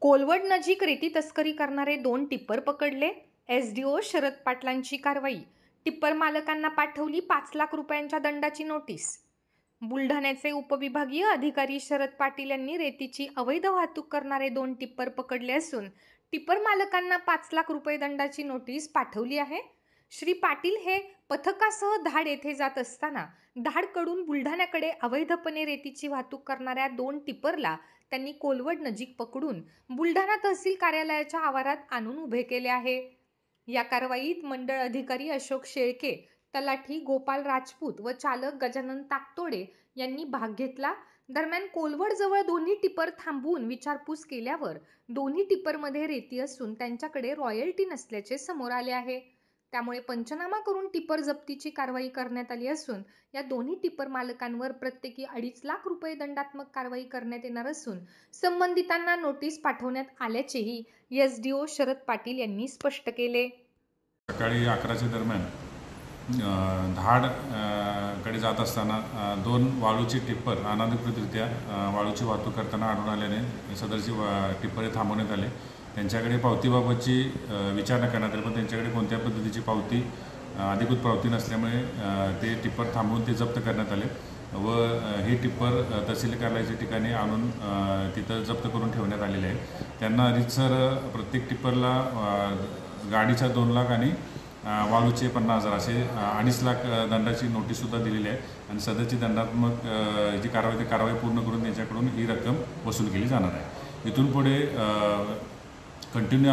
कोलवड नजीक रेती तस्करी करणारे 2 टिप्पर पकडले. एसडीओ शरद पाटलांची कारवाई. टिप्पर मालकांना पाठवली 5 लाख रुपयांच्या दंडाची नोटीस. बुलढाण्याचे उपविभागीय अधिकारी शरद पाटील यांनी रेतीची अवैध वाहतूक करणारे 2 टिप्पर पकडले असून टिप्पर मालकांना 5 लाख रुपये दंडाची नोटीस पाठवली आहे. श्री पाटील हे पथकासह धाड येथे जात असताना धाडकडून बुलढाण्याकडे अवैधपणे रेतीची वाहतूक करणाऱ्या 2 टिप्परला त्यांनी कोलवड नजीक पकडून बुलढाणा तहसील कार्यालयाच्या आवारात आणून उभे केले आहे. या कारवाईत मंडळ अधिकारी अशोक शेळके, तलाठी गोपाल राजपूत व चालक गजानन ताकतोडे यांनी भाग घेतला. दरम्यान कोलवड जवळ दोन्ही टिप्पर थांबवून विचारपूस केल्यावर दोन्ही टिप्परमध्ये रेती असून त्यांच्याकडे रॉयल्टी नसल्याचे समोर आले आहे. त्यामुळे पंचनामा करून टिप्पर जप्तीची कारवाई करण्यात आली असून या दोन्ही टिप्पर मालकांवर प्रत्येकी 2.5 लाख रुपये दंडात्मक कारवाई करण्यात येणार असून संबंधितांना नोटीस पाठवण्यात आल्याचेही एसडीओ शरद पाटील यांनी स्पष्ट केले. सकाळी 11च्या दरम्यान धाड कडे जात असताना 2 वाळूची टिप्पर अनधिकृतरित्या वाळूची वाहतूक करताना आढळून आल्याने सदरची टिप्परे थांबवण्यात आले. त्यांच्याकडे पावतीबाबतची विचारणा करण्यात आली, पण त्यांच्याकडे कोणत्या पद्धतीची पावती अधिकृत पावती नसल्यामुळे ते टिप्पर थांबवून ते जप्त करण्यात आले व हे टिप्पर तहसील कार्यालयाच्या ठिकाणी आणून तिथं जप्त करून ठेवण्यात आलेले आहे. त्यांना रीतसर प्रत्येक टिप्परला गाडीचा 2 लाख आणि वाळूचे 50,000 असे 2.5 लाख दंडाची नोटीससुद्धा दिलेली आहे आणि सदरची दंडात्मक जी कारवाई पूर्ण करून त्यांच्याकडून ही रक्कम वसूल केली जाणार आहे. इथून पुढे कंटिन्यू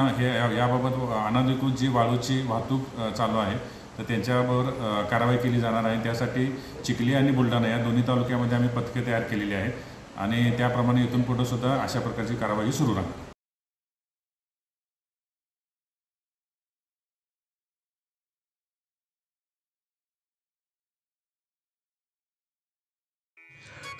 याबाबत अनधिकृत जी वाळूची वाहतूक चालू आहे तर त्यांच्यावर कारवाई केली जाणार आहे. त्यासाठी चिखली आणि बुलढाणा या दोन्ही तालुक्यामध्ये आम्ही पथके तयार केलेली आहेत आणि त्याप्रमाणे इथून पुढे सुद्धा अशा प्रकारची कारवाई सुरू राहणार.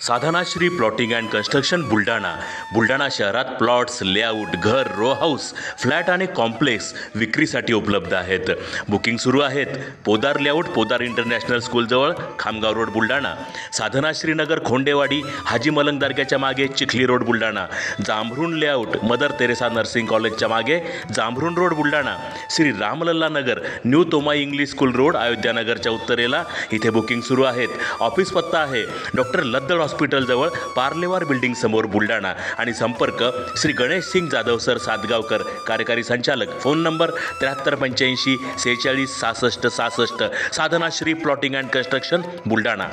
Sadhanashree plotting and construction Buldhana शहरात प्लॉट्स, लेआउट, घर, रो हाऊस, फ्लॅट आणि कॉम्प्लेक्स विक्रीसाठी उपलब्ध आहेत. बुकिंग सुरू आहेत. पोदार लेआउट, पोदार इंटरनॅशनल स्कूलजवळ, खामगाव रोड, बुलढाणा. साधनाश्री नगर, खोंडेवाडी, हाजी मलंग दर्ग्याच्या मागे, Chikhli road, Buldhana. Jambharun layout, Mother Teresa nursing कॉलेजच्या मागे, Jambharun road, Buldhana. Shri Ramlalla Nagar, new Tomai English school road, Ayodhya नगरच्या उत्तरेला. इथे बुकिंग सुरू आहेत. ऑफिस पत्ता आहे डॉक्टर लद्दड हॉस्पिटलजवळ, पार्लेवार बिल्डिंग समोर, बुलढाणा. आणि संपर्क श्री गणेश सिंग जाधव सर सातगावकर, कार्यकारी संचालक. Phone number 7385 46 66 66. Sadhanashri plotting and construction, Buldhana.